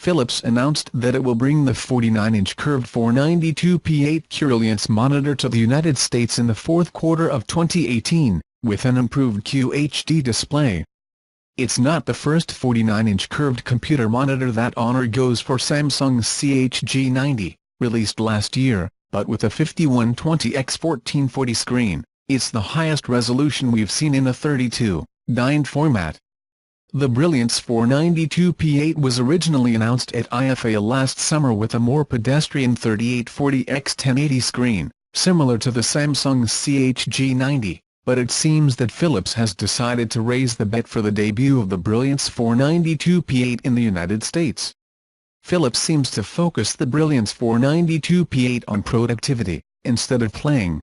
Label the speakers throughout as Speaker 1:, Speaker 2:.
Speaker 1: Philips announced that it will bring the 49-inch curved 492p8 Curilliance monitor to the United States in the fourth quarter of 2018, with an improved UHD display. It's not the first 49-inch curved computer monitor. That honor goes for Samsung's CHG90, released last year, but with a 5120x1440 screen, it's the highest resolution we've seen in a 32:9 format. The Brilliance 492p8 was originally announced at IFA last summer with a more pedestrian 3840x1080 screen, similar to the Samsung CHG90, but it seems that Philips has decided to raise the bet for the debut of the Brilliance 492p8 in the United States. Philips seems to focus the Brilliance 492p8 on productivity, instead of playing.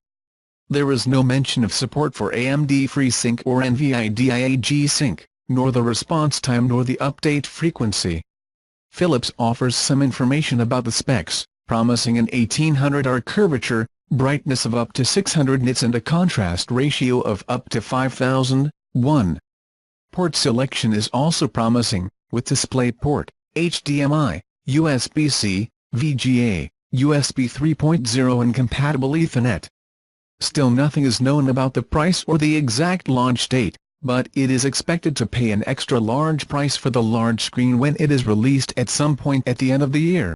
Speaker 1: There is no mention of support for AMD FreeSync or Nvidia G-Sync, nor the response time nor the update frequency. Philips offers some information about the specs, promising an 1800R curvature, brightness of up to 600 nits and a contrast ratio of up to 5001. Port selection is also promising, with DisplayPort, HDMI, USB-C, VGA, USB 3.0 and compatible Ethernet. Still nothing is known about the price or the exact launch date, but it is expected to pay an extra large price for the large screen when it is released at some point at the end of the year.